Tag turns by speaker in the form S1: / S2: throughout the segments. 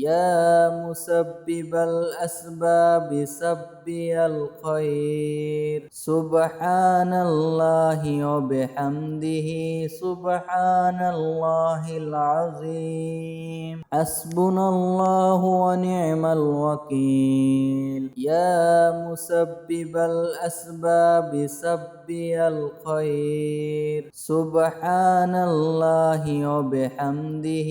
S1: يا مسبب الأسباب سبي الخير سبحان الله وبحمده سبحان الله العظيم حسبنا الله ونعم الوكيل يا مسبب الأسباب سبي الخير سبحان الله وبحمده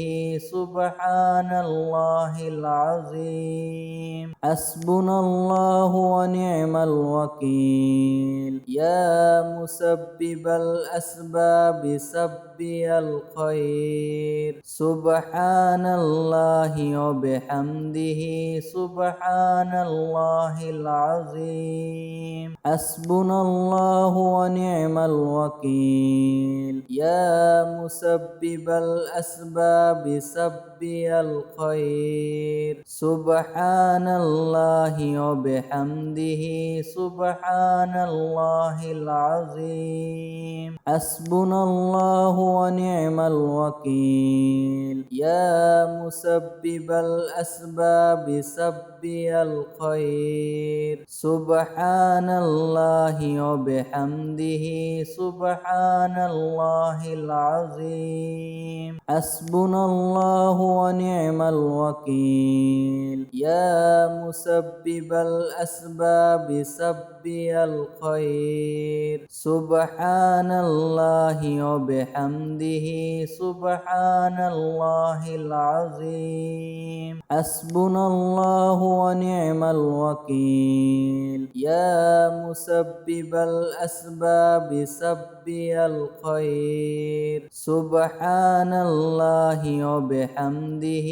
S1: سبحان الله العظيم حسبنا الله ونعم الوكيل يا مسبب الأسباب سبي الخير سبحان الله وبحمده سبحان الله العظيم حسبنا الله ونعم الوكيل يا مسبب الأسباب سبي الخير سبحان الله وبحمده سبحان الله العظيم حسبنا الله ونعم الوكيل يا مسبب الأسباب سبي الخير سبحان الله وبحمده سبحان الله العظيم حسبنا الله ونعم الوكيل يا مسبب الأسباب سبي الخير سبحان الله وبحمده سبحان الله العظيم حسبنا الله ونعم الوكيل يا مسبب الأسباب سبي الخير سبحان الله وبحمده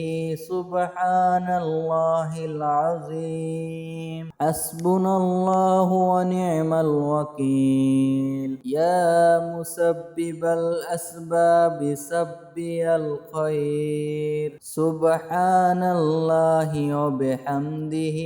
S1: سبحان الله العظيم حسبنا الله ونعم الوكيل يا مسبب الأسباب سبي الخير سبحان الله وبحمده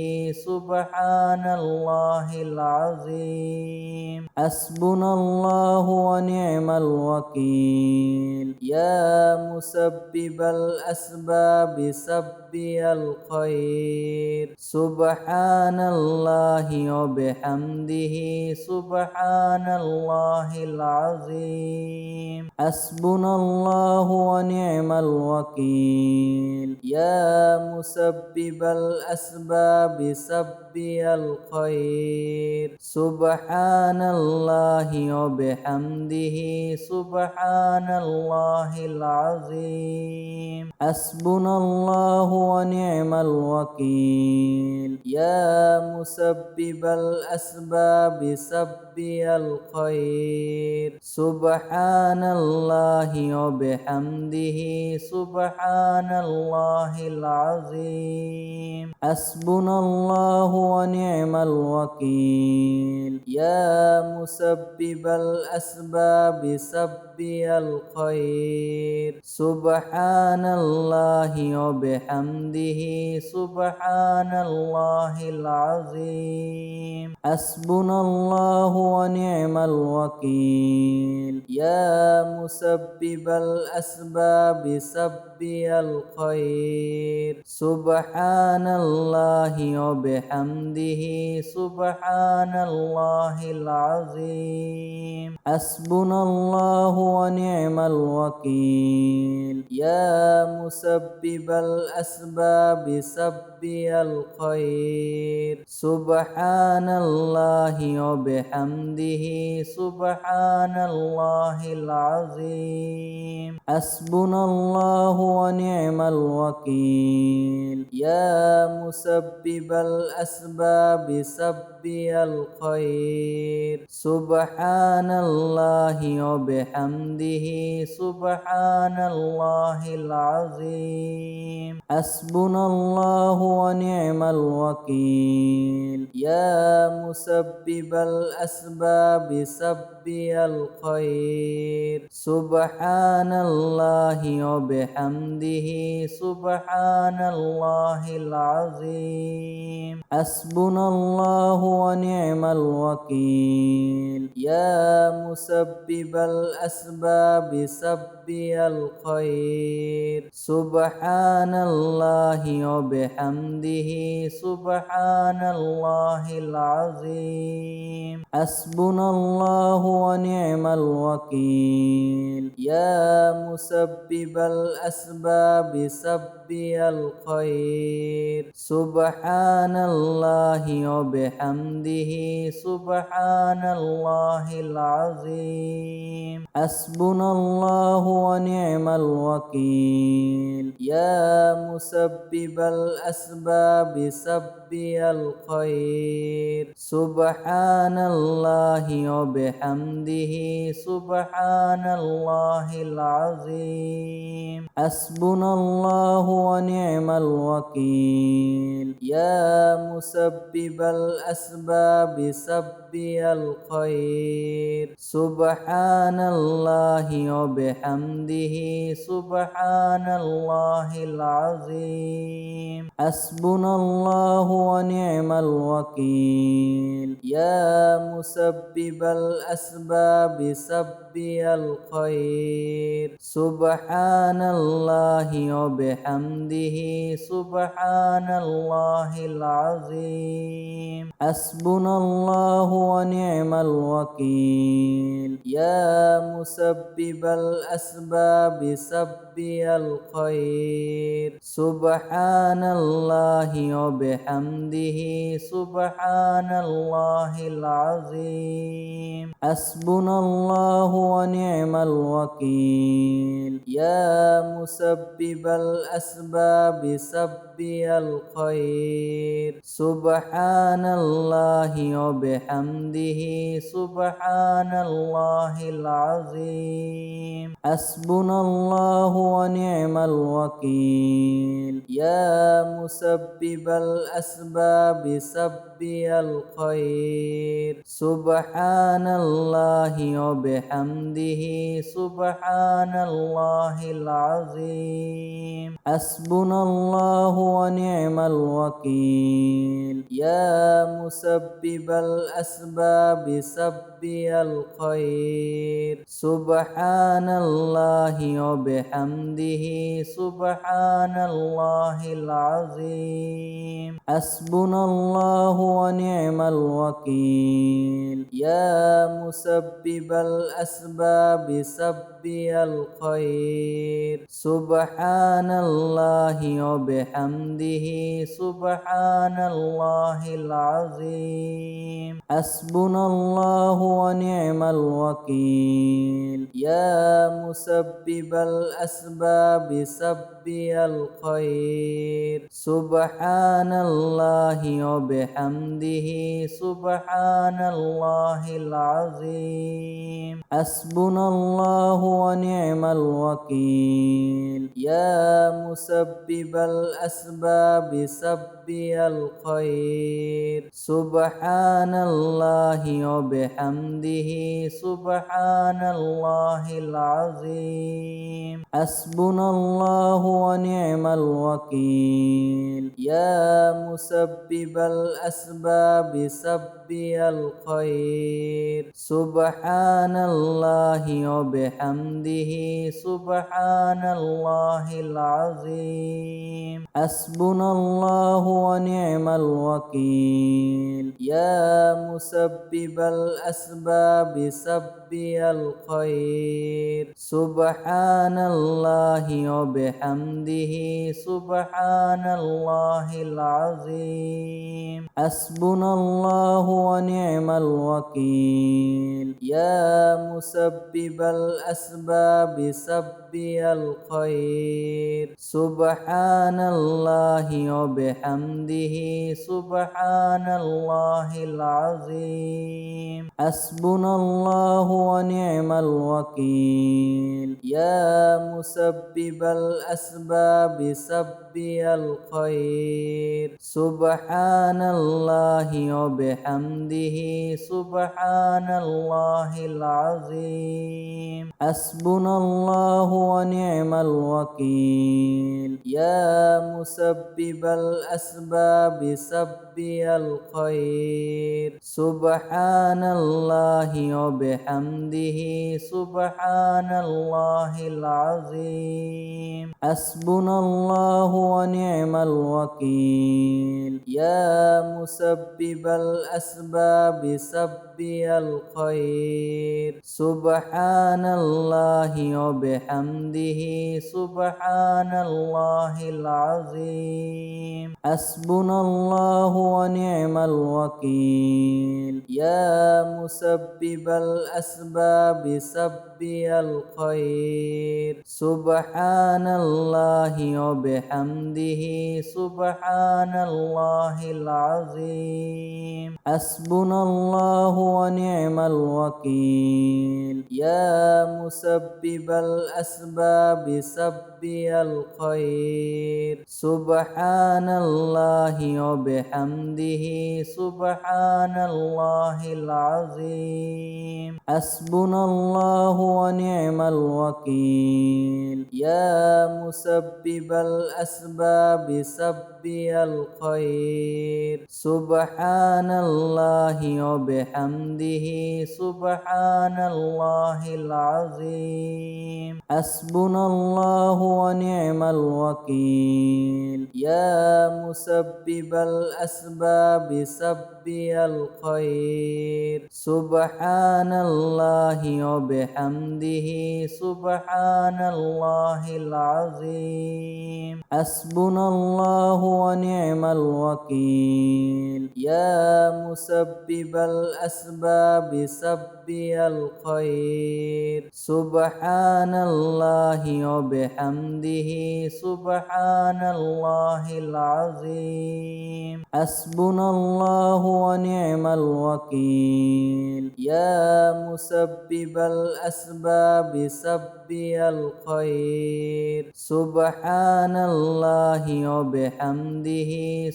S1: سبحان الله العظيم حسبنا الله ونعم الوكيل يا مسبب الأسباب سبي الخير سبحان الله وبحمده سبحان الله العظيم حسبنا الله ونعم الوكيل يا مسبب الأسباب سبي الخير سبحان الله وبحمده سبحان الله العظيم حسبنا الله ونعم الوكيل يا مسبب الأسباب سبي الخير سبحان الله وبحمده سبحان الله العظيم حسبنا الله ونعم الوكيل يا مسبب الأسباب سبي الخير سبحان الله وبحمده سبحان الله العظيم حسبنا الله ونعم الوكيل يا مسبب الأسباب سبي الخير سبحان الله وبحمده سبحان الله العظيم حسبنا الله ونعم الوكيل يا مسبب الأسباب سبي الخير سبحان الله وبحمده سبحان الله العظيم حسبنا الله ونعم الوكيل يا مسبب الأسباب سبي الخير سبحان الله وبحمده سبحان الله العظيم حسبنا الله ونعم الوكيل يا مسبب الأسباب سبي الخير سبحان الله وبحمده سبحان الله العظيم حسبنا الله ونعم الوكيل يا مسبب الأسباب الأسباب سبي الخير سبحان الله وبحمده سبحان الله العظيم حسبنا الله ونعم الوكيل يا مسبب الأسباب سبي الخير سبحان الله وبحمده سبحان الله العظيم حسبنا الله ونعم الوكيل يا مسبب الأسباب سبي الخير سبحان الله وبحمده سبحان الله العظيم حسبنا الله ونعم الوكيل يا مسبب الأسباب سبي الخير سبحان الله وبحمده سبحان الله العظيم حسبنا الله ونعم الوكيل يا مسبب الأسباب سبي الخير سبحان الله وبحمده سبحان الله العظيم حسبنا الله ونعم الوكيل يا مسبب الأسباب سبي الخير سبحان الله وبحمده سبحان الله العظيم حسبنا الله ونعم الوكيل يا مسبب الأسباب سبي الخير سبحان الله وبحمده سبحان الله العظيم حسبنا الله ونعم الوكيل يا مسبب الأسباب سبي الخير سبحان الله وبحمده سبحان الله العظيم حسبنا الله ونعم الوكيل يا مسبب الأسباب سبي الخير سبحان الله وبحمده سبحان الله العظيم حسبنا الله ونعم الوكيل يا مسبب الأسباب سبي الخير سبحان الله وبحمده سبحان الله العظيم حسبنا الله ونعم الوكيل يا مسبب الأسباب سبي الخير سبحان الله وبحمده سبحان الله العظيم حسبنا الله ونعم الوكيل يا مسبب الأسباب سبي الخير سبحان الله وبحمده سبحان الله العظيم حسبنا الله ونعم الوكيل يا مسبب الأسباب سبي الخير سبحان الله وبحمده سبحان الله العظيم حسبنا الله ونعم الوكيل يا مسبب الأسباب سبي الخير سبحان الله وبحمده سبحان الله العظيم حسبنا الله ونعم الوكيل يا مسبب الأسباب سبي الخير سبحان الله وبحمده سبحان الله العظيم حسبنا الله ونعم الوكيل يا مسبب الأسباب سبي الخير سبحان الله وبحمده سبحان الله العظيم حسبنا الله ونعم الوكيل يا مسبب الأسباب سبي الخير سبحان الله وبحمده سبحان الله العظيم حسبنا الله ونعم الوكيل يا مسبب الأسباب سبي الخير سبحان الله وبحمده سبحان الله العظيم حسبنا الله ونعم الوكيل يا مسبب الأسباب سبي الخير سبحان الله وبحمده سبحان الله العظيم حسبنا الله ونعم الوكيل يا مسبب الأسباب سبي الخير سبحان الله وبحمده سبحان الله العظيم حسبنا الله ونعم الوكيل يا مسبب الأسباب سبي الخير سبحان الله وبحمده سبحان الله العظيم حسبنا الله ونعم الوكيل يا مسبب الأسباب سبي الخير سبحان الله وبحمده سبحان الله العظيم حسبنا الله ونعم الوكيل يا مسبب الأسباب سبي الخير سبحان الله وبحمده سبحان الله العظيم حسبنا الله ونعم الوكيل يا مسبب الأسباب سبي الخير سبحان الله وبحمده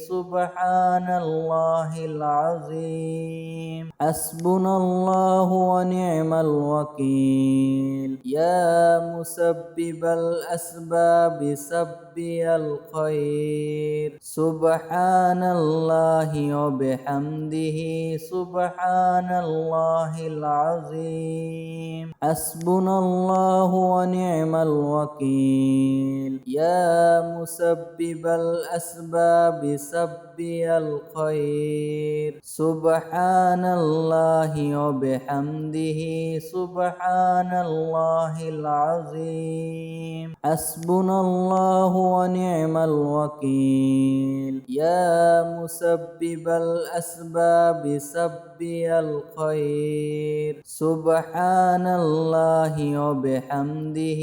S1: سبحان الله العظيم حسبنا الله ونعم الوكيل يا مسبب الأسباب سبي الخير سبحان الله وبحمده سبحان الله العظيم حسبنا الله ونعم الوكيل يا مسبب الأسباب سبي الخير سبحان الله وبحمده سبحان الله العظيم حسبنا الله ونعم الوكيل يا مسبب الأسباب سبي الخير سبحان الله وبحمده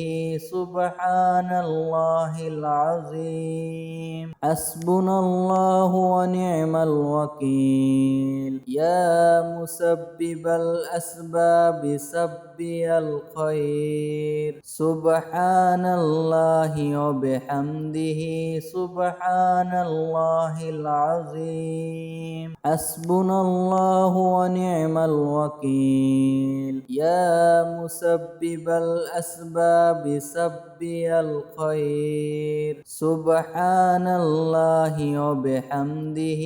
S1: سبحان الله العظيم حسبنا الله ونعم الوكيل يا مسبب الأسباب سبي الخير سبحان الله وبحمده سبحان الله العظيم حسبنا الله ونعم الوكيل يا مسبب الأسباب سبي الخير سبحان الله وبحمده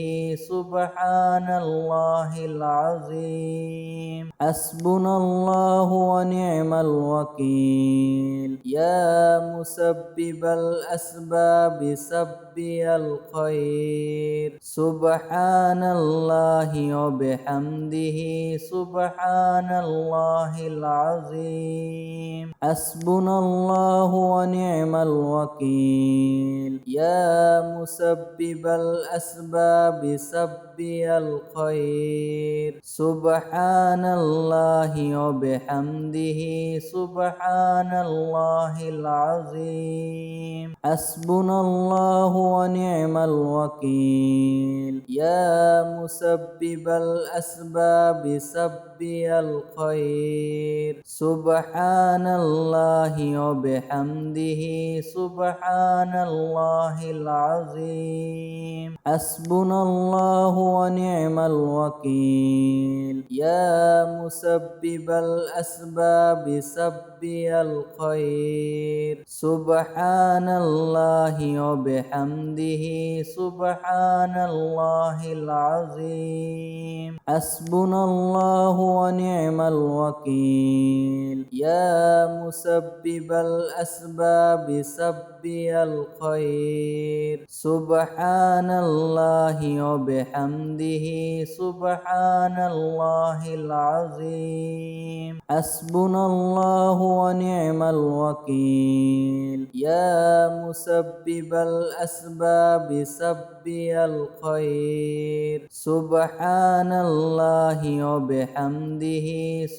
S1: سبحان الله العظيم حسبنا الله ونعم الوكيل يا مسبب الأسباب سبي الخير سبحان الله وبحمده سبحان الله العظيم حسبنا الله ونعم الوكيل يا مسبب الأسباب سبي الخير سبحان الله وبحمده سبحان الله العظيم حسبنا الله ونعم الوكيل يا مسبب الأسباب سبي الخير سبحان الله وبحمده سبحان الله العظيم حسبنا الله ونعم الوكيل يا مسبب الأسباب سبي الخير سبحان الله وبحمده سبحان الله العظيم حسبنا الله ونعم الوكيل يا مسبب الأسباب سبي الخير سبحان الله وبحمده سبحان الله العظيم حسبنا الله ونعم الوكيل يا مسبب الأسباب سبي الخير سبحان الله وبحمده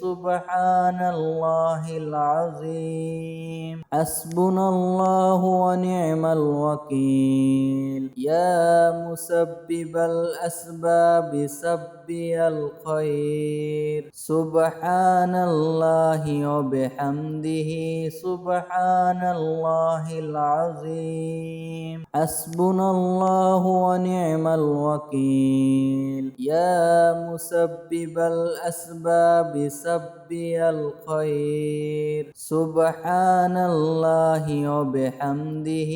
S1: سبحان الله العظيم حسبنا الله ونعم الوكيل يا مسبب الأسباب سبي الخير سبحان الله وبحمده سبحان الله العظيم حسبنا الله ونعم الوكيل يا مسبب الأسباب سبي الخير سبحان الله وبحمده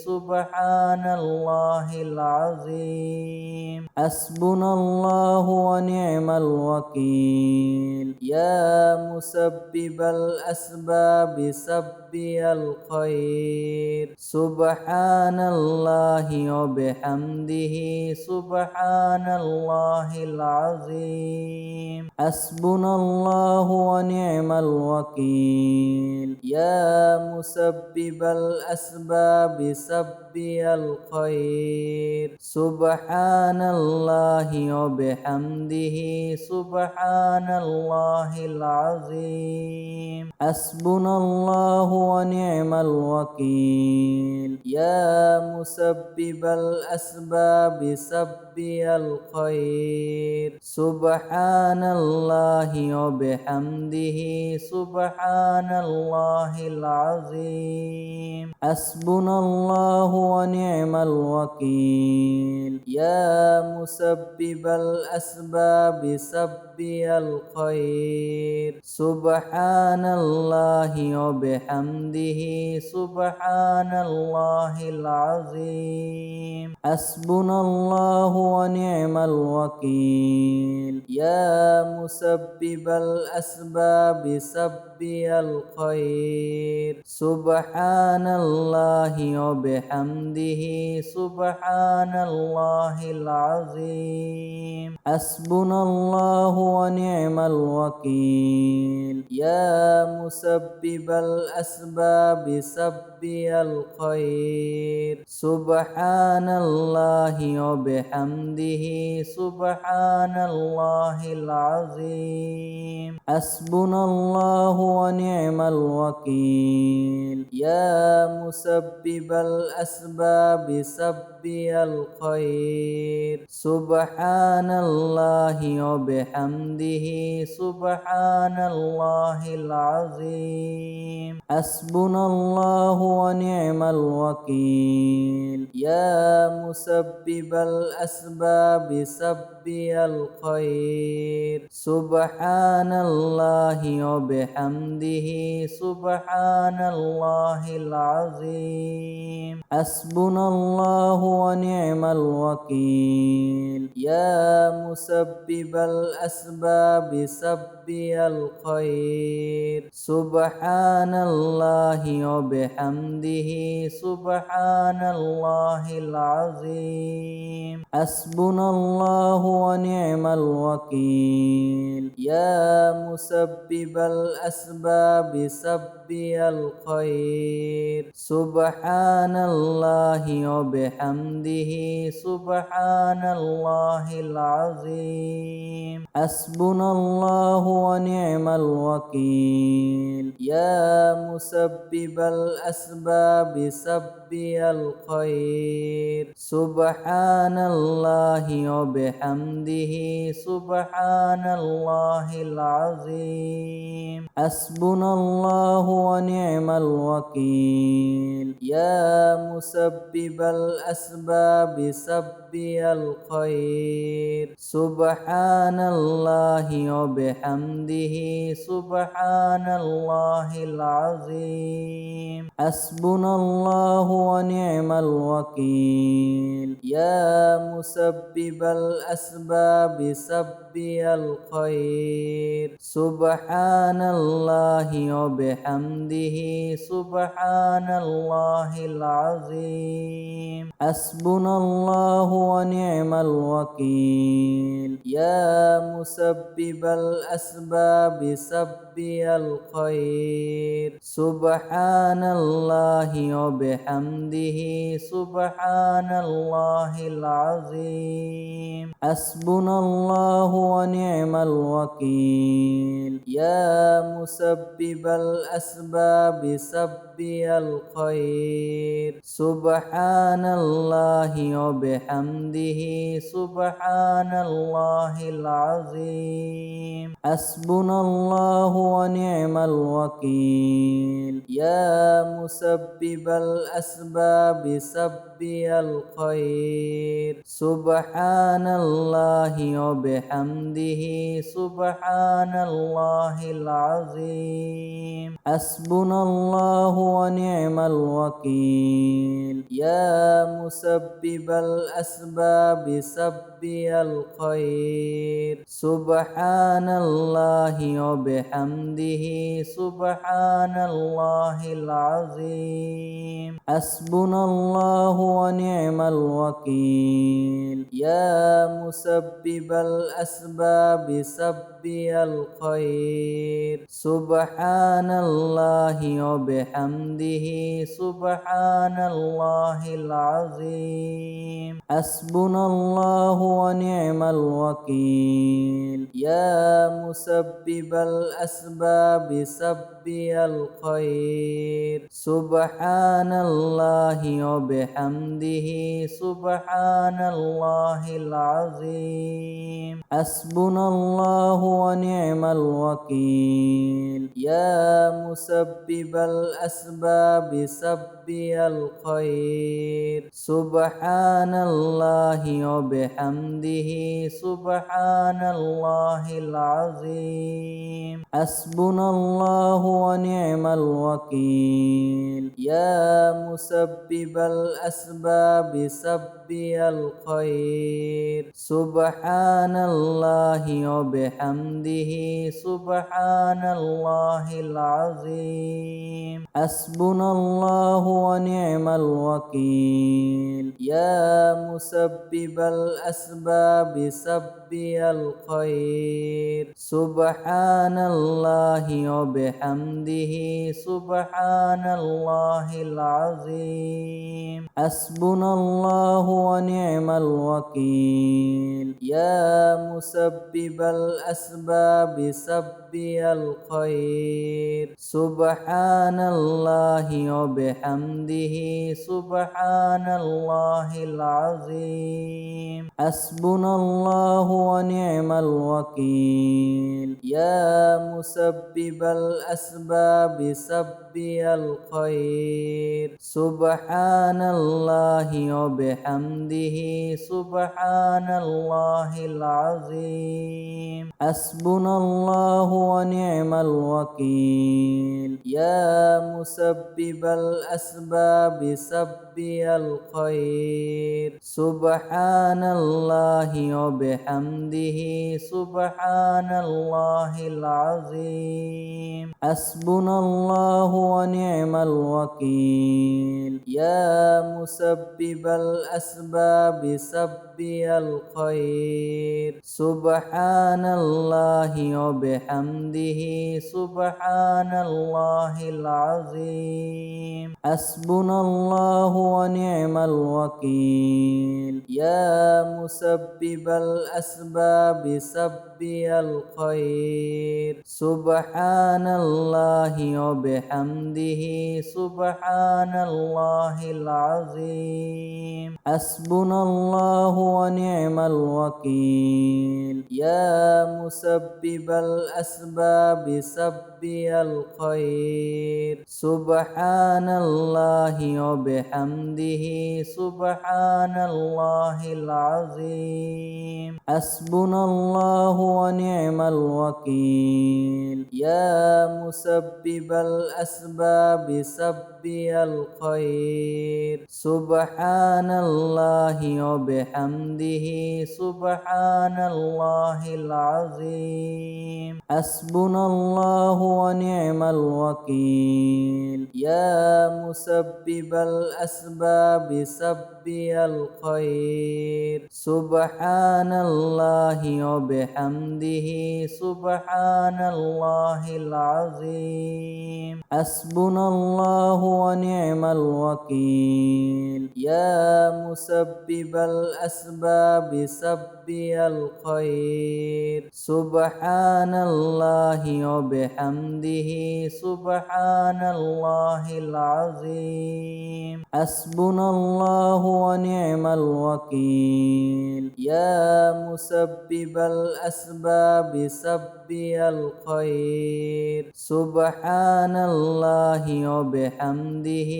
S1: سبحان الله العظيم حسبنا الله ونعم الوكيل يا مسبب الأسباب سبي الخير سبحان الله وبحمده سبحان الله العظيم حسبنا الله ونعم الوكيل يا مسبب الأسباب سبي الخير سبحان الله وبحمده سبحان الله العظيم حسبنا الله ونعم الوكيل يا مسبب الأسباب سبي الخير سبحان الله وبحمده سبحان الله العظيم حسبنا الله ونعم الوكيل يا مسبب الأسباب سبي الخير سبحان الله وبحمده سبحان الله العظيم حسبنا الله ونعم الوكيل يا مسبب الأسباب سبي الخير سبحان الله وبحمده سبحان الله العظيم حسبنا الله ونعم الوكيل يا مسبب الأسباب سبي الخير سبحان الله وبحمده سبحان الله العظيم حسبنا الله ونعم الوكيل يا مسبب الأسباب سبي الخير سبحان الله وبحمده سبحان الله العظيم حسبنا الله ونعم الوكيل يا مسبب الأسباب سبي الخير سبحان الله وبحمده سبحان الله العظيم حسبنا الله ونعم الوكيل يا مسبب الأسباب سبي الخير سبحان الله وبحمده سبحان الله العظيم حسبنا الله ونعم الوكيل يا مسبب الأسباب سبي الخير سبحان الله وبحمده سبحان الله العظيم حسبنا الله ونعم الوكيل يا مسبب الأسباب سبي الخير سبحان الله وبحمده سبحان الله العظيم حسبنا الله ونعم الوكيل يا مسبب الأسباب سبي الخير سبحان الله وبحمده سبحان الله العظيم حسبنا الله ونعم الوكيل يا مسبب الأسباب سبي الخير سبحان الله وبحمده سبحان الله العظيم حسبنا الله ونعم الوكيل يا مسبب الأسباب سبي الخير سبحان الله وبحمده سبحان الله العظيم حسبنا الله ونعم الوكيل يا مسبب الأسباب سبي الخير سبحان الله وبحمده سبحان الله العظيم حسبنا الله ونعم الوكيل يا مسبب الأسباب سبي الخير سبحان الله وبحمده سبحان الله العظيم حسبنا الله ونعم الوكيل يا مسبب الأسباب سبي الخير سبحان الله وبحمده سبحان الله العظيم حسبنا الله ونعم الوكيل يا مسبب الأسباب سبي الخير سبحان الله وبحمده سبحان الله العظيم حسبنا الله ونعم الوكيل يا مسبب الأسباب سبي الخير سبحان الله وبحمده سبحان الله العظيم حسبنا الله ونعم الوكيل يا مسبب الأسباب سبي الخير سبحان الله وبحمده سبحان الله العظيم حسبنا الله ونعم الوكيل يا مسبب الأسباب سبي الخير سبحان الله وبحمده سبحان الله العظيم حسبنا الله ونعم الوكيل يا مسبب الأسباب سبي الخير سبحان الله وبحمده سبحان الله العظيم حسبنا الله ونعم الوكيل يا مسبب الأسباب سبي الخير سبحان الله وبحمده سبحان الله العظيم حسبنا الله ونعم الوكيل يا مسبب الأسباب سبي الخير سبحان الله وبحمده سبحان الله العظيم حسبنا الله ونعم الوكيل يا مسبب الأسباب سبي الخير سبحان الله وبحمده سبحان الله العظيم حسبنا الله ونعم الوكيل يا مسبب الأسباب سبي الخير سبحان الله وبحمده سبحان الله العظيم حسبنا الله ونعم الوكيل يا مسبب الأسباب سبي الخير سبحان الله وبحمده سبحان الله العظيم حسبنا الله ونعم الوكيل يا مسبب الأسباب سبي الخير سبحان الله وبحمده سبحان الله العظيم حسبنا الله ونعم الوكيل يا مسبب الأسباب سبي الخير سبحان الله وبحمده سبحان الله العظيم حسبنا الله ونعم الوكيل يا مسبب الأسباب سبي الخير سبحان الله وبحمده سبحان الله العظيم حسبنا الله ونعم الوكيل يا مسبب الأسباب سبي الخير سبحان الله وبحمده سبحان الله العظيم حسبنا الله ونعم الوكيل يا مسبب الأسباب سبي الخير سبحان الله وبحمده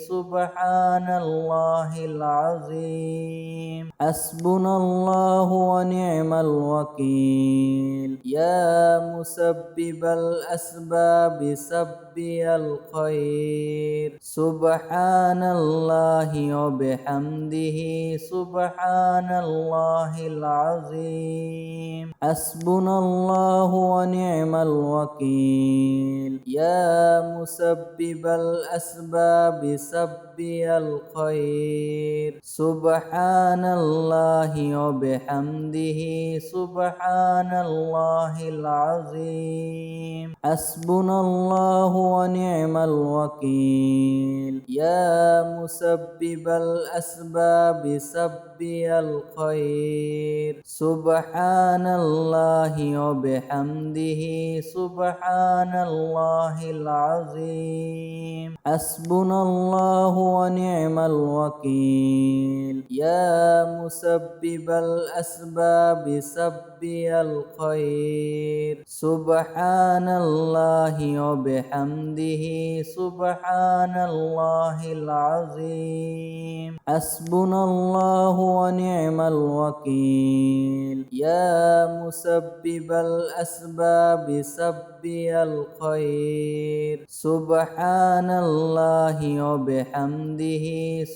S1: سبحان الله العظيم حسبنا الله ونعم الوكيل يا مسبب الأسباب سبي الخير سبحان الله وبحمده سبحان الله العظيم حسبنا الله ونعم الوكيل يا مسبب الأسباب سبي الخير سبحان الله وبحمده سبحان الله العظيم حسبنا الله ونعم الوكيل يا مسبب الأسباب سبي الخير سبحان الله وبحمده سبحان الله العظيم حسبنا الله ونعم الوكيل يا مسبب الأسباب سبي الخير سبحان الله وبحمده سبحان الله العظيم حسبنا الله ونعم الوكيل يا مسبب الأسباب سبي الخير سبحان الله وبحمده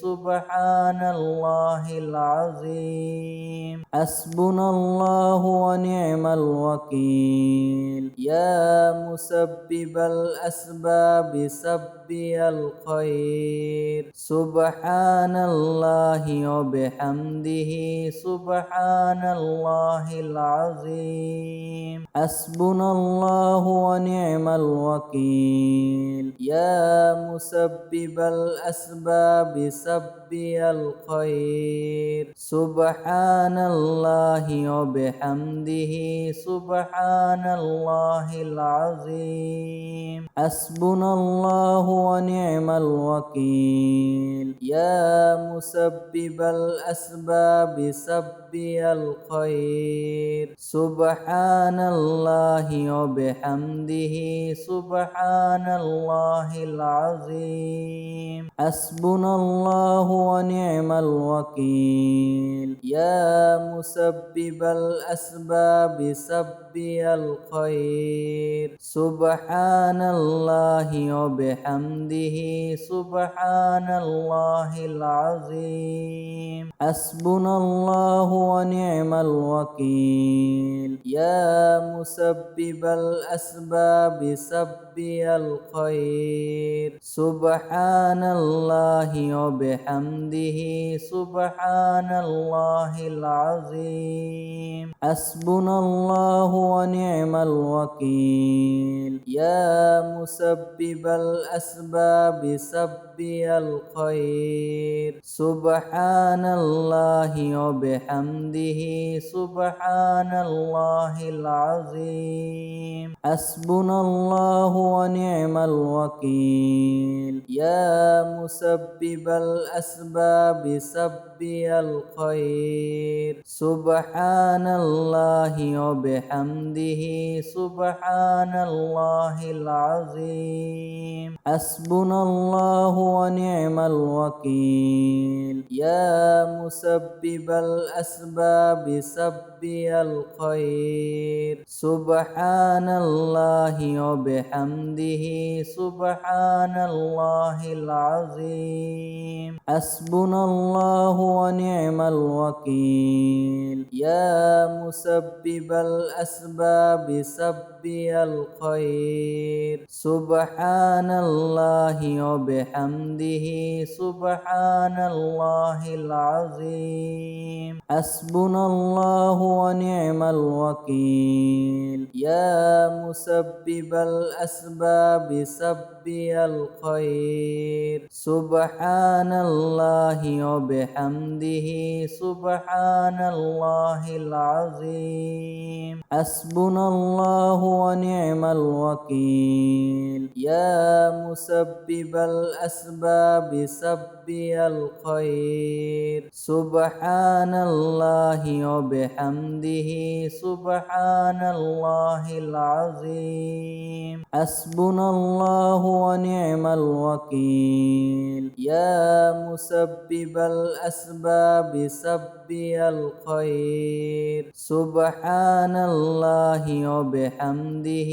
S1: سبحان الله العظيم حسبنا الله ونعم الوكيل يا مسبب الأسباب سبي الخير سبحان الله وبحمده سبحان الله العظيم حسبنا الله ونعم الوكيل يا مسبب الأسباب سبي الخير سبحان الله وبحمده سبحان الله العظيم حسبنا الله ونعم الوكيل يا مسبب الأسباب سبي الخير سبحان الله وبحمده سبحان الله العظيم حسبنا الله ونعم الوكيل يا مسبب الأسباب سبي الخير سبحان الله وبحمده سبحان الله العظيم حسبنا الله ونعم الوكيل يا مسبب الأسباب سبي الخير سبحان الله وبحمده سبحان الله العظيم حسبنا الله ونعم الوكيل يا مسبب الأسباب سبي الخير سبحان الله وبحمده سبحان الله العظيم حسبنا الله ونعم الوكيل يا مسبب الأسباب سبي الخير سبحان الله وبحمده سبحان الله العظيم حسبنا الله ونعم الوكيل يا مسبب الأسباب سبي الخير سبحان الله وبحمده سبحان الله العظيم حسبنا الله ونعم الوكيل يا مسبب الأسباب سبي الخير سبحان الله وبحمده سبحان الله العظيم حسبنا الله ونعم الوكيل يا مسبب الأسباب سبي الخير سبحان الله وبحمده سبحان الله العظيم حسبنا الله ونعم الوكيل يا مسبب الأسباب سبي الخير سبحان الله وبحمده سبحان الله العظيم حسبنا الله ونعم الوكيل يا مسبب الأسباب سبي الخير سبحان الله وبحمده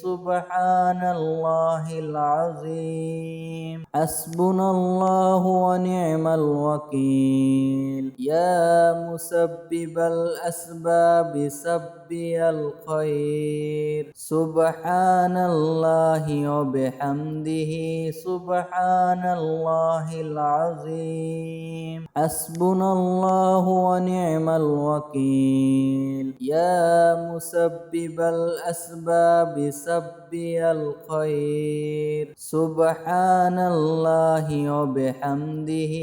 S1: سبحان الله العظيم حسبنا الله ونعم الوكيل يا مسبب الأسباب سبي الخير سبحان الله وبحمده سبحان الله العظيم حسبنا الله ونعم الوكيل يا مسبب الأسباب سبي الخير سبحان الله وبحمده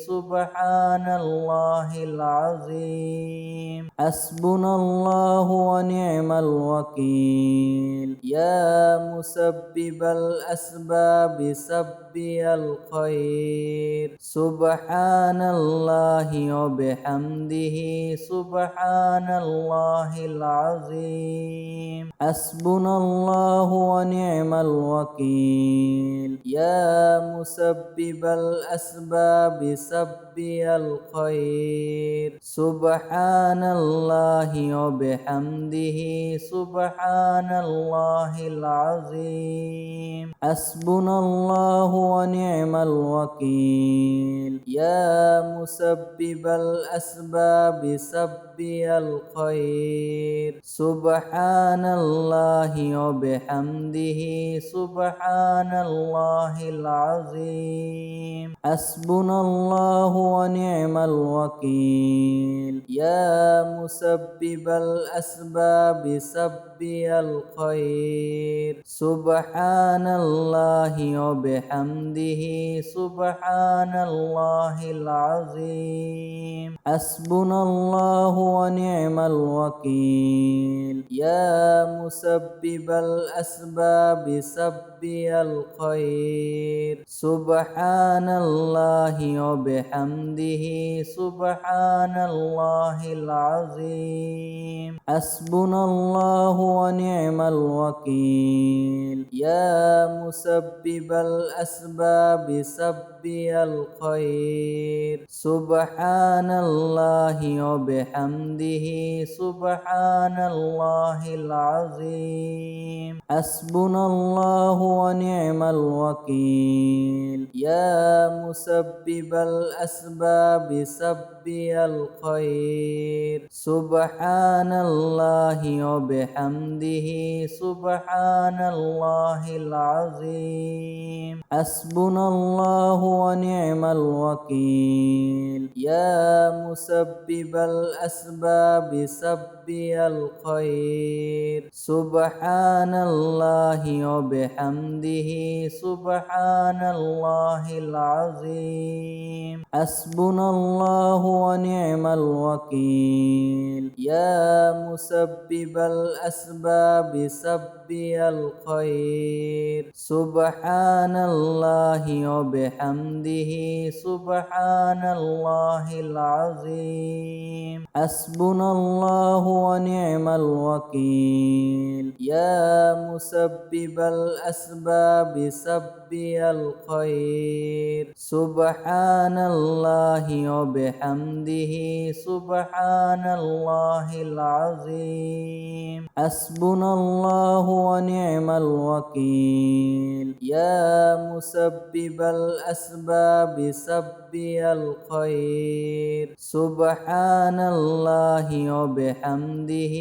S1: سبحان الله العظيم حسبنا الله ونعم الوكيل يا مسبب الأسباب سبي الخير سبحان الله وبحمده سبحان الله العظيم حسبنا الله ونعم الوكيل يا مسبب الأسباب سبي الخير سبحان الله وبحمده سبحان الله العظيم حسبنا الله ونعم الوكيل يا مسبب الأسباب سبي الخير سبحان الله وبحمده سبحان الله العظيم حسبنا الله ونعم الوكيل يا مسبب الأسباب سبي الخير سبحان الله وبحمده سبحان الله العظيم حسبنا الله ونعم الوكيل يا مسبب الأسباب سبي الخير سبحان الله وبحمده سبحان الله العظيم حسبنا الله ونعم الوكيل يا مسبب الأسباب سبي الخير سبحان الله وبحمده سبحان الله العظيم حسبنا الله ونعم الوكيل يا مسبب الأسباب الأسباب سبي الخير سبحان الله وبحمده سبحان الله العظيم حسبنا الله ونعم الوكيل يا مسبب الأسباب سبي الخير سبحان الله وبحمده سبحان الله العظيم حسبنا الله ونعم الوكيل يا مسبب الأسباب سبي الخير سبحان الله وبحمده سبحان الله العظيم حسبنا الله ونعم الوكيل يا مسبب الأسباب سبي الخير سبحان الله وبحمده سبحان الله العظيم حسبنا الله ونعم الوكيل يا مسبب الأسباب سبي الخير سبحان الله وبحمده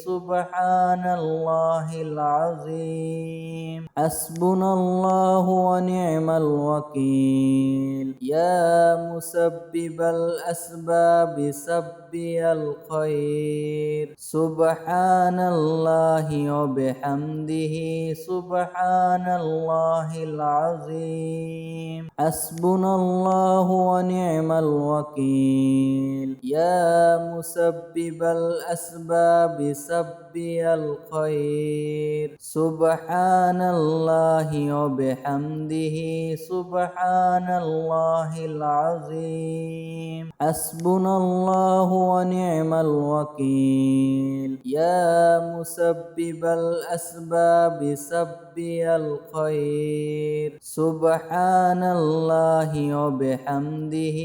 S1: سبحان الله العظيم حسبنا الله ونعم الوكيل يا مسبب الأسباب سبي الخير سبحان الله وبحمده سبحان الله العظيم حسبنا الله ونعم الوكيل يا مسبب الأسباب سبي الخير سبحان الله وبحمده سبحان الله العظيم حسبنا الله ونعم الوكيل يا مسبب الأسباب سبي الخير سبحان الله وبحمده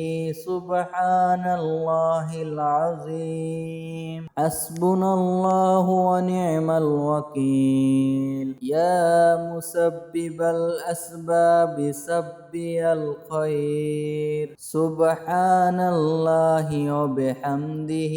S1: سبحان الله العظيم حسبنا الله ونعم الوكيل يا مسبب الأسباب سبي الخير سبحان الله وبحمده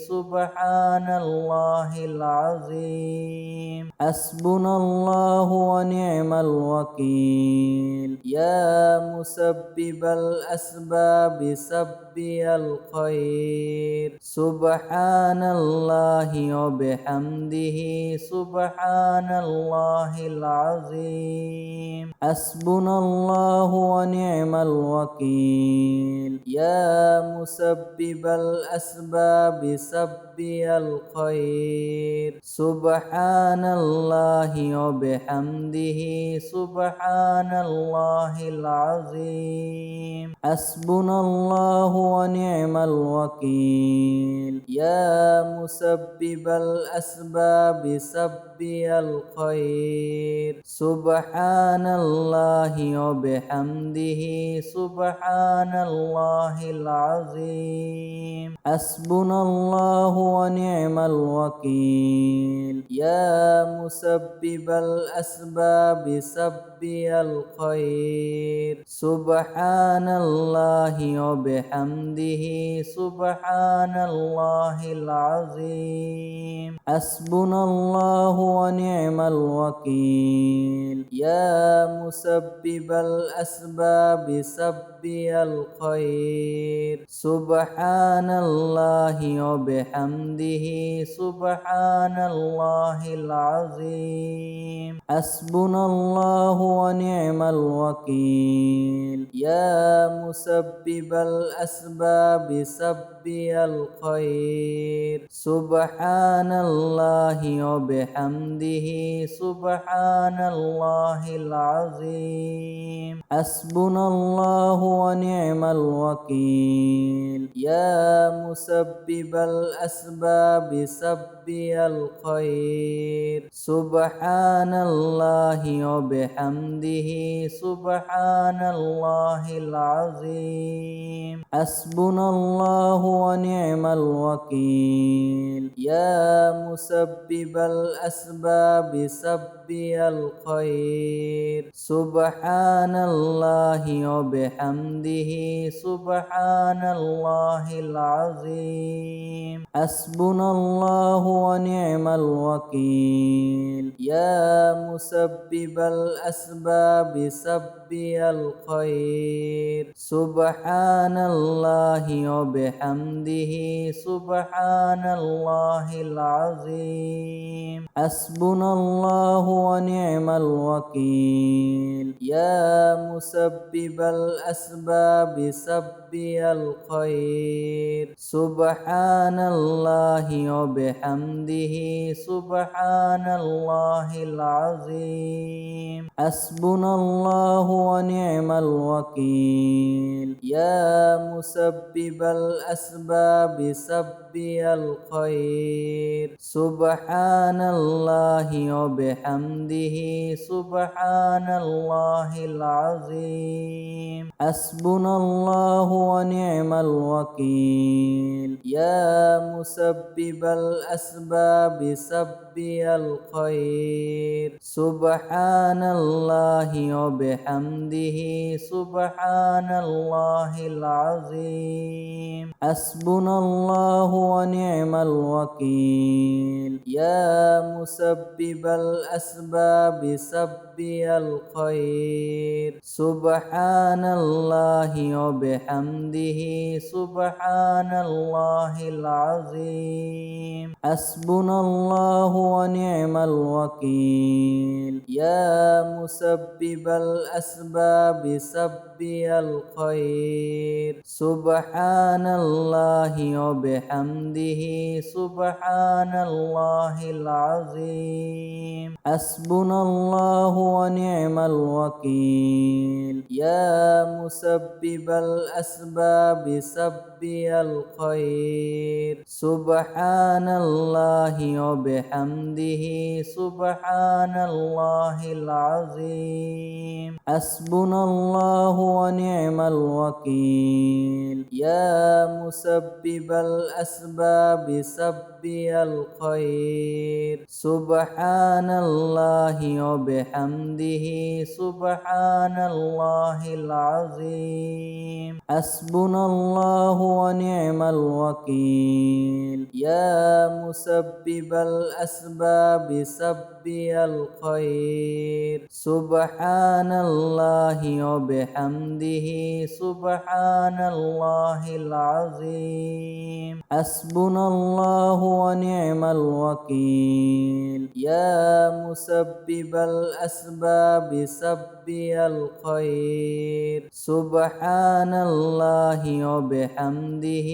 S1: سبحان الله العظيم حسبنا الله ونعم الوكيل يا مسبب الأسباب سبي الخير سبحان الله وبحمده سبحان الله العظيم حسبنا الله ونعم الوكيل يا مسبب الأسباب سبي الخير سبحان الله وبحمده سبحان الله العظيم حسبنا الله ونعم الوكيل يا مسبب الأسباب سبي الخير سبحان الله وبحمده سبحان الله العظيم حسبنا الله ونعم الوكيل يا مسبب الأسباب سبي الخير سبحان الله وبحمده سبحان الله العظيم حسبنا الله ونعم الوكيل يا مسبب الأسباب سبي الخير سبحان الله وبحمده سبحان الله العظيم حسبنا الله ونعم الوكيل يا مسبب الأسباب سبي الخير سبحان الله وبحمده سبحان الله العظيم حسبنا الله ونعم الوكيل يا مسبب الأسباب سبي الخير سبحان الله وبحمده سبحان الله العظيم حسبنا الله ونعم الوكيل يا مسبب الأسباب سبي الخير سبحان الله وبحمده سبحان الله العظيم حسبنا الله ونعم الوكيل يا مسبب الأسباب سبي الخير سبحان الله وبحمده سبحان الله العظيم حسبنا الله ونعم الوكيل يا مسبب الأسباب سبي الخير سبحان الله وبحمده سبحان الله العظيم حسبنا الله ونعم الوكيل يا مسبب الأسباب سبي الخير سبحان الله وبحمده سبحان الله العظيم حسبنا الله ونعم الوكيل يا مسبب الأسباب سبي الخير سبحان الله وبحمده سبحان الله العظيم حسبنا الله ونعم الوكيل يا مسبب الأسباب سبي الخير سبحان الله وبحمده سبحان الله العظيم حسبنا الله ونعم الوكيل يا مسبب الأسباب سبي الخير سبحان الله وبحمده سبحان الله العظيم حسبنا الله ونعم الوكيل يا مسبب الأسباب سبي الخير سبحان الله وبحمده سبحان الله العظيم حسبنا الله ونعم الوكيل يا مسبب الأسباب سبي الخير سبحان الله وبحمده سبحان الله العظيم حسبنا الله ونعم الوكيل يا مسبب الأسباب سبي الخير سبحان الله وبحمده سبحان الله العظيم حسبنا الله ونعم الوكيل يا مسبب الأسباب سبي الخير سبحان الله وبحمده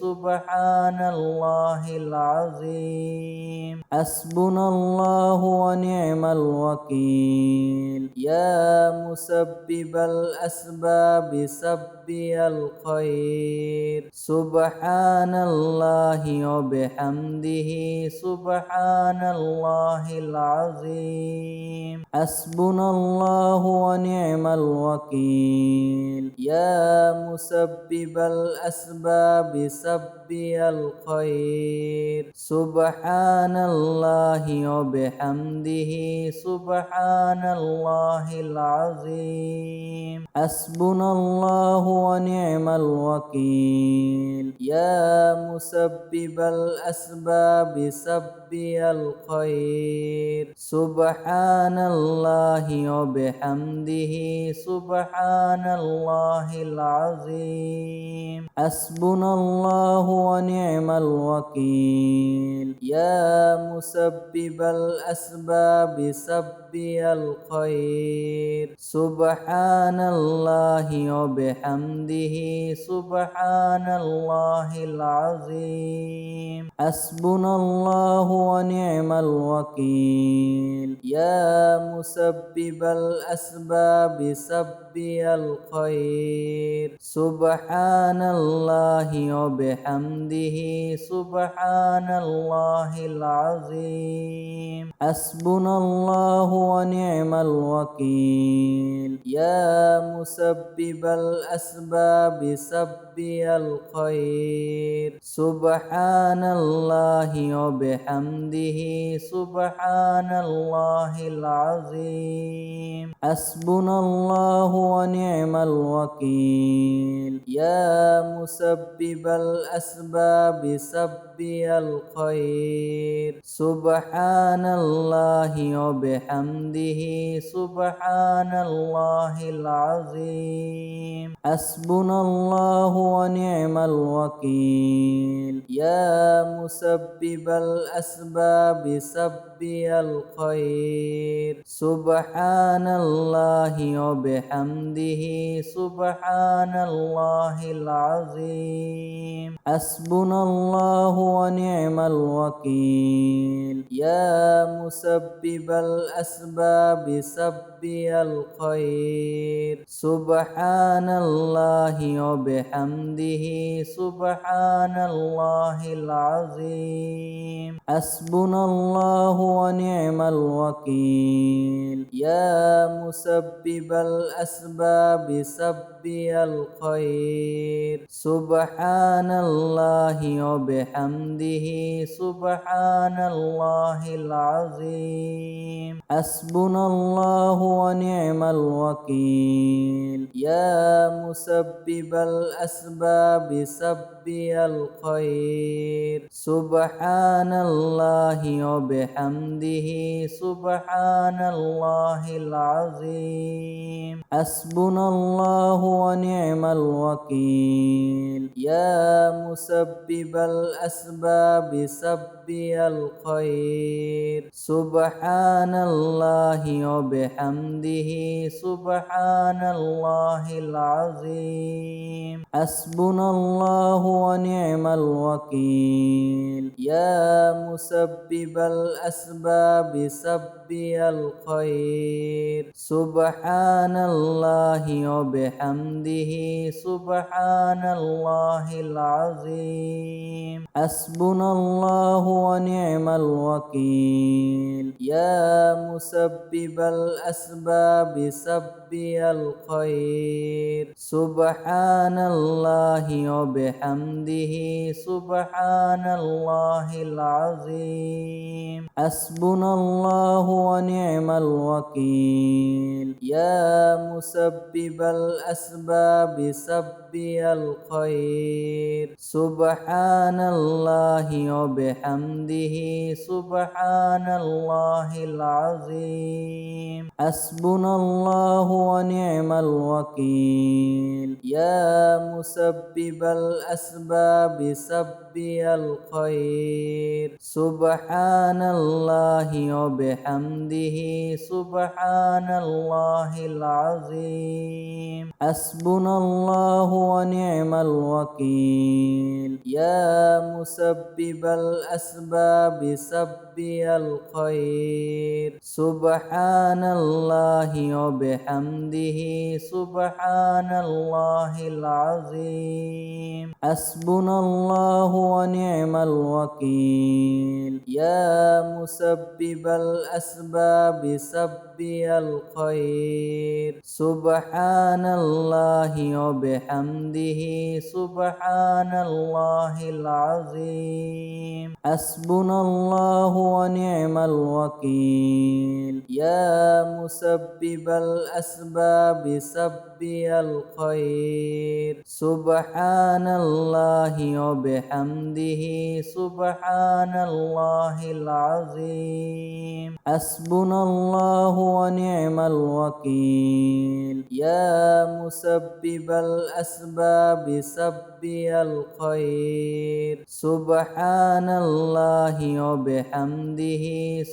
S1: سبحان الله العظيم حسبنا الله ونعم الوكيل يا مسبب الأسباب سبي الخير سبحان الله وبحمده سبحان الله العظيم حسبنا الله ونعم الوكيل يا مسبب الأسباب سبي الخير سبحان الله وبحمده سبحان الله العظيم حسبنا الله ونعم الوكيل يا مسبب الأسباب سبي الخير سبحان الله وبحمده سبحان الله العظيم حسبنا الله ونعم الوكيل يا مسبب الأسباب سبي الخير سبحان الله وبحمده سبحان الله العظيم حسبنا الله ونعم الوكيل يا مسبب الأسباب سبي مسبي الخير سبحان الله وبحمده سبحان الله العظيم حسبنا الله ونعم الوكيل يا مسبب الأسباب سبي الخير سبحان الله وبحمده سبحان الله العظيم حسبنا الله ونعم الوكيل يا مسبب الأسباب سبي الخير سبحان الله وبحمده سبحان الله العظيم حسبنا الله ونعم الوكيل يا مسبب الأسباب سبي الخير سبحان الله وبحمده سبحان الله العظيم حسبنا الله ونعم الوكيل يا مسبب الأسباب سبي الخير سبحان الله وبحمده سبحان الله العظيم حسبنا الله ونعم الوكيل يا مسبب الأسباب سبي الخير سبحان الله وبحمده سبحان الله العظيم حسبنا الله ونعم الوكيل يا مسبب الأسباب سبي الخير سبحان الله وبحمده سبحان الله العظيم حسبنا الله ونعم الوكيل يا مسبب الأسباب سبي الخير سبحان الله وبحمده سبحان الله العظيم حسبنا الله ونعم الوكيل يا مسبب الأسباب سبي الخير سبحان الله وبحمده سبحان الله العظيم حسبنا الله ونعم الوكيل يا مسبب الأسباب سبي الخير سبحان الله وبحمده سبحان الله العظيم حسبنا الله ونعم الوكيل يا مسبب الأسباب سبي الخير سبحان الله وبحمده سبحان الله العظيم حسبنا الله ونعم الوكيل يا مسبب الأسباب سبي الخير سبحان الله وبحمده سبحان الله العظيم حسبنا الله ونعم الوكيل يا مسبب الأسباب سبي الخير سبحان الله وبحمده سبحان الله العظيم حسبنا الله ونعم الوكيل يا مسبب الأسباب سبي الخير سبحان الله وبحمده سبحان الله العظيم حسبنا الله ونعم الوكيل يا مسبب الأسباب سبي الخير سبحان الله وبحمده سبحان الله العظيم حسبنا الله ونعم الوكيل يا مسبب الأسباب سبي الخير سبحان الله وبحمده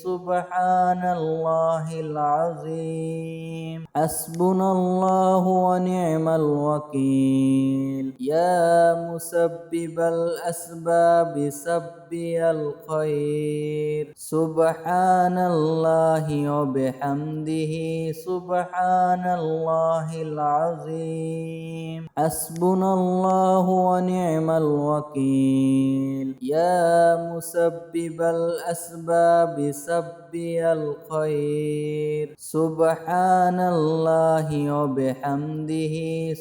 S1: سبحان الله العظيم حسبنا الله ونعم الوكيل يا مسبب الأسباب الأسباب سبي الخير سبحان الله وبحمده سبحان الله العظيم حسبنا الله ونعم الوكيل يا مسبب الأسباب سبي الخير سبحان الله وبحمده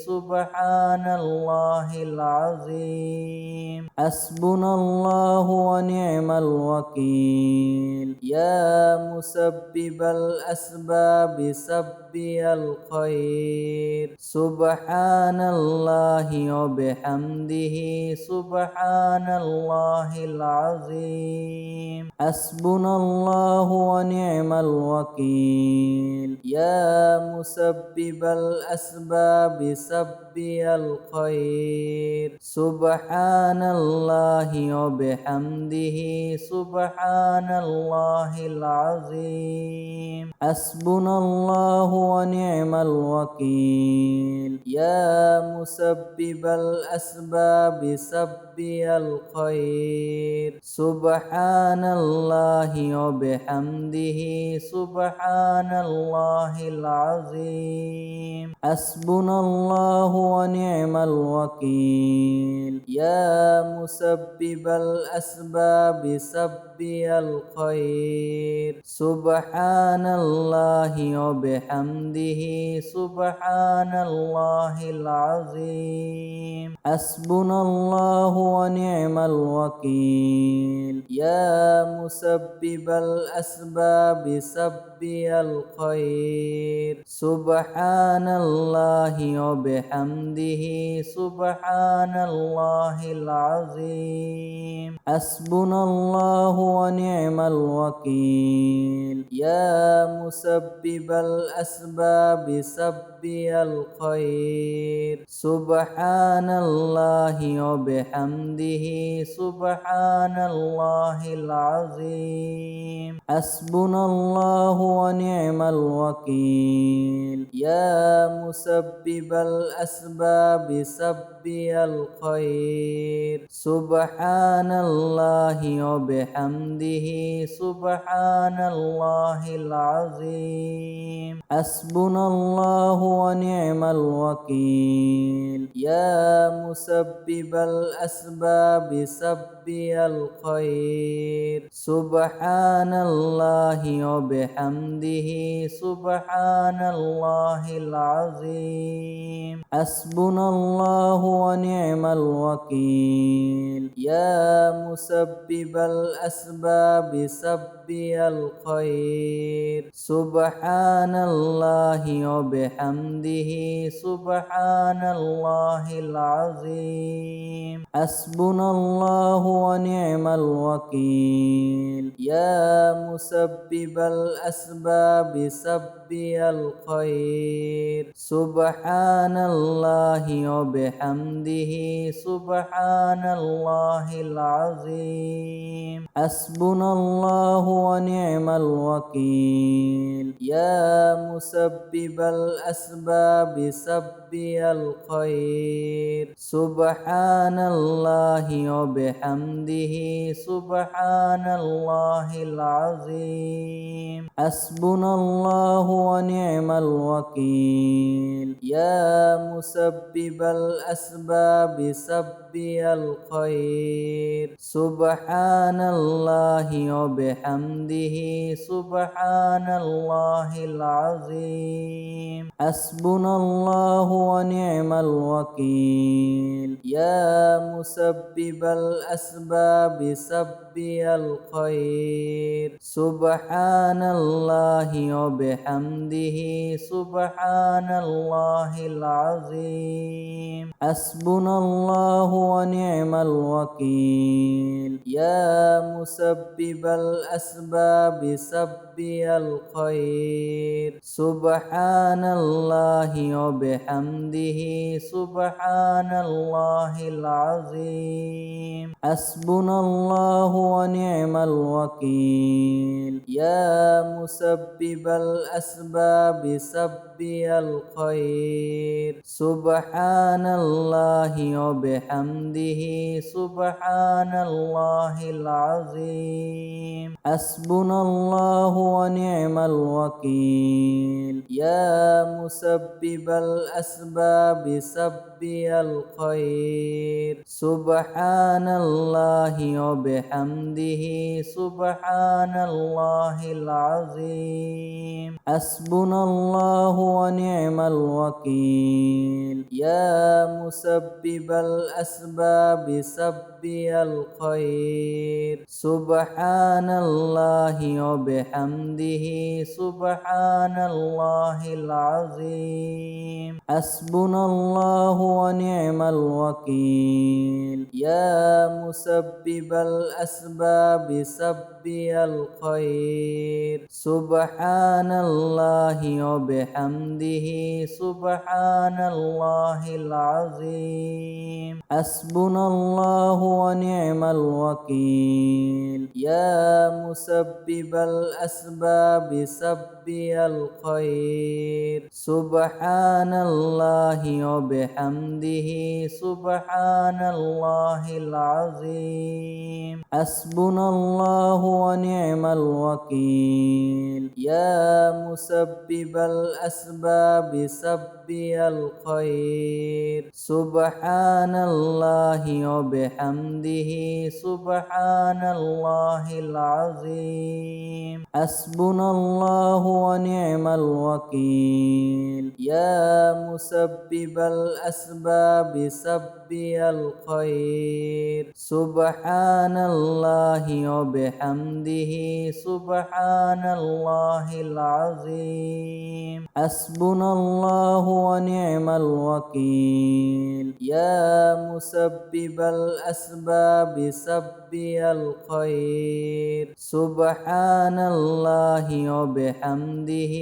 S1: سبحان الله العظيم حسبنا الله ونعم الوكيل يا مسبب الأسباب سبي الخير سبحان الله وبحمده سبحان الله العظيم حسبنا الله ونعم الوكيل يا مسبب الأسباب سبي الخير سبحان الله وبحمده سبحان الله العظيم حسبنا الله ونعم الوكيل يا مسبب الأسباب سبي الخير سبحان الله وبحمده سبحان الله العظيم حسبنا الله ونعم الوكيل يا مسبب الأسباب سبي الخير سبحان الله وبحمده سبحان الله العظيم حسبنا الله ونعم الوكيل يا مسبب الأسباب سبي الخير سبحان الله وبحمده سبحان الله العظيم حسبنا الله ونعم الوكيل يا مسبب الأسباب سبي الخير سبحان الله وبحمده سبحان الله العظيم حسبنا الله ونعم الوكيل يا مسبب الأسباب سبي الخير سبحان الله وبحمده سبحان الله العظيم حسبنا الله ونعم الوكيل يا مسبب الأسباب سبي الخير سبحان الله وبحمده سبحان الله العظيم حسبنا الله ونعم الوكيل يا مسبب الأسباب سبي الخير سبحان الله وبحمده سبحان الله العظيم حسبنا الله ونعم الوكيل يا مسبب الأسباب سبي الخير سبحان الله وبحمده سبحان الله العظيم حسبنا الله ونعم الوكيل يا مسبب الأسباب سبي الخير سبحان الله وبحمده سبحان الله العظيم حسبنا الله ونعم الوكيل يا مسبب الأسباب سبي الخير سبحان الله وبحمده سبحان الله العظيم حسبنا الله ونعم الوكيل يا مسبب الأسباب سبي الخير سبحان الله وبحمده سبحان الله العظيم حسبنا الله ونعم الوكيل يا مسبب الأسباب سبي الخير سبحان الله وبحمده سبحان الله العظيم حسبنا الله ونعم الوكيل يا مسبب الأسباب سبي الخير سبحان الله وبحمده سبحان الله العظيم حسبنا الله ونعم الوكيل يا مسبب الأسباب سبي الخير سبحان الله وبحمده سبحان الله العظيم حسبنا الله ونعم الوكيل يا مسبب الأسباب سبي الخير سبحان الله وبحمده سبحان الله العظيم حسبنا الله ونعم الوكيل يا مسبب الأسباب سبي الخير سبحان الله وبحمده سبحان الله العظيم حسبنا الله ونعم الوكيل يا مسبب الأسباب سبي الخير سبحان الله وبحمده سبحان الله العظيم حسبنا الله ونعم الوكيل يا مسبب الأسباب سبي الخير سبحان الله وبحمده سبحان الله العظيم حسبنا الله ونعم الوكيل يا مسبب الأسباب سبي الخير سبحان الله وبحمده سبحان الله العظيم حسبنا الله ونعم الوكيل يا مسبب الأسباب سبي الخير سبحان الله وبحمده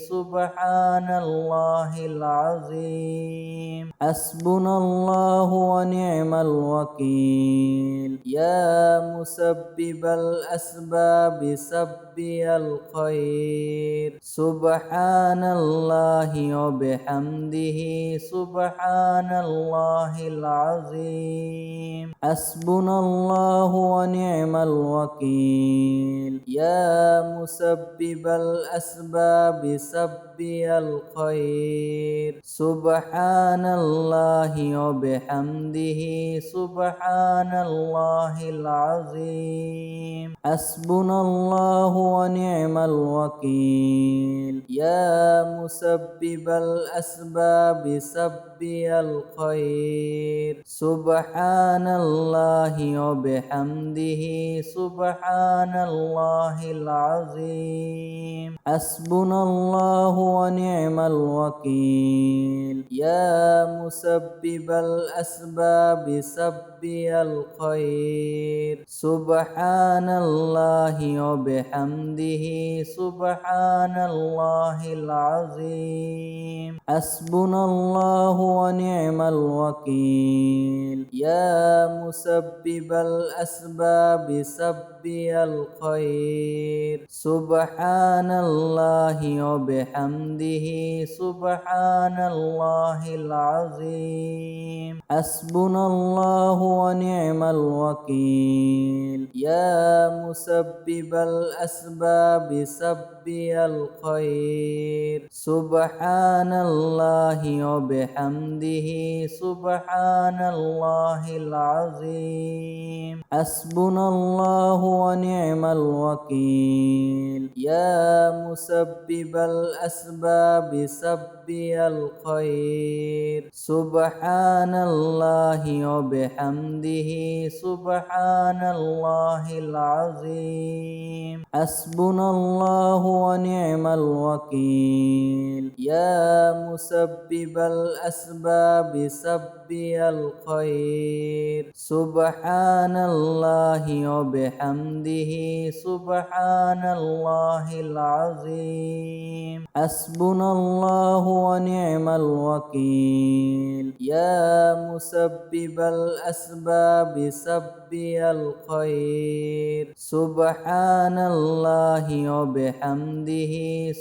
S1: سبحان الله العظيم حسبنا الله ونعم الوكيل يا مسبب الأسباب سبي الخير سبحان الله وبحمده سبحان الله العظيم حسبنا الله ونعم الوكيل يا مسبب الأسباب سبي الخير سبحان الله وبحمده سبحان الله العظيم حسبنا الله ونعم الوكيل يا مسبب الأسباب سبي الخير سبحان الله وبحمده سبحان الله العظيم حسبنا الله ونعم الوكيل يا مسبب الأسباب سبي الخير سبحان الله وبحمده سبحان الله العظيم حسبنا الله ونعم الوكيل يا مسبب الأسباب سبي الخير سبحان الله وبحمده سبحان الله العظيم حسبنا الله ونعم الوكيل يا مسبب الأسباب سبي الخير سبحان الله وبحمده سبحان الله العظيم حسبنا الله ونعم الوكيل يا مسبب الأسباب سبي الخير سبحان الله وبحمده سبحان الله العظيم العظيم حسبنا الله ونعم الوكيل يا مسبب الأسباب سبي الخير سبحان الله وبحمده سبحان الله العظيم حسبنا الله ونعم الوكيل يا مسبب الأسباب سبي الخير سبحان الله وبحمده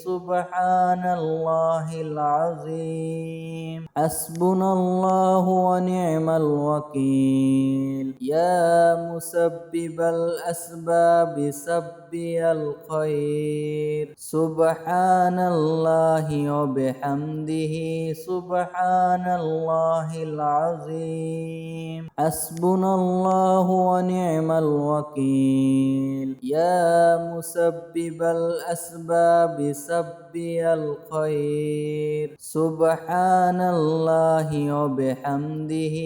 S1: سبحان الله العظيم حسبنا الله ونعم الوكيل يا مسبب الأسباب سبي الخير سبحان الله وبحمده سبحان الله العظيم حسبنا الله ونعم الوكيل يا مسبب الأسباب سبي الخير سبحان الله وبحمده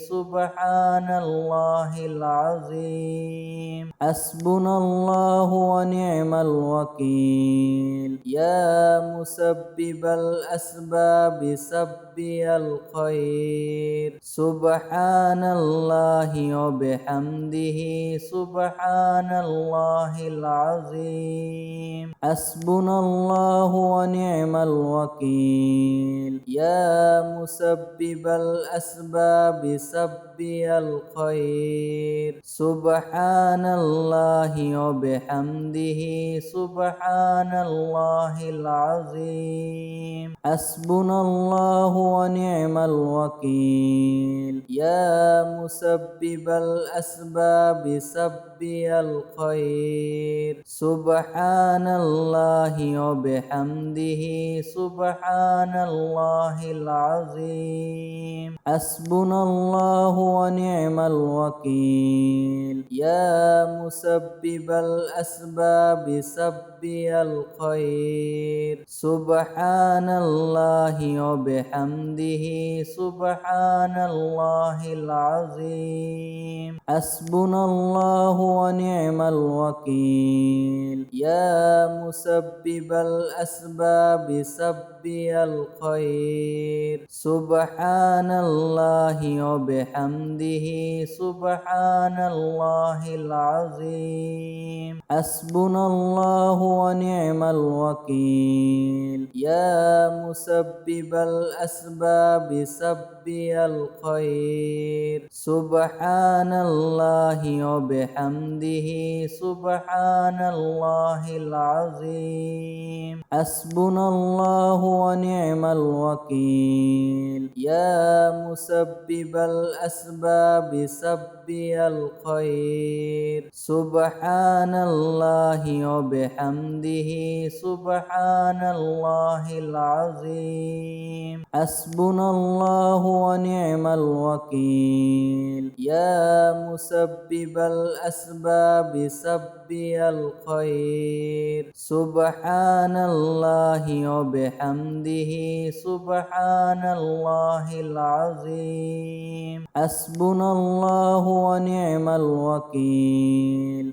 S1: سبحان الله العظيم حسبنا الله ونعم الوكيل يا مسبب الأسباب سبي الخير سبحان الله وبحمده سبحان الله العظيم حسبنا الله ونعم الوكيل يا مسبب الأسباب سبي الخير سبحان الله وبحمده سبحان الله العظيم حسبنا الله ونعم الوكيل يا مسبب الأسباب سبي الخير سبحان الله وبحمده سبحان الله العظيم حسبنا الله ونعم الوكيل يا مسبب الأسباب سبي الخير سبحان الله وبحمده سبحان الله العظيم حسبنا الله ونعم الوكيل يا مسبب الأسباب سبي الخير سبحان الله وبحمده سبحان الله العظيم حسبنا الله ونعم الوكيل يا مسبب الأسباب سبي الخير سبحان الله وبحمده سبحان الله العظيم حسبنا الله ونعم الوكيل يا مسبب الأسباب سبي الخير سبحان الله وبحمده سبحان الله العظيم حسبنا الله ونعم الوكيل يا مسبب الأسباب سبي الخير سبحان الله وبحمده سبحان الله العظيم حسبنا الله ونعم الوكيل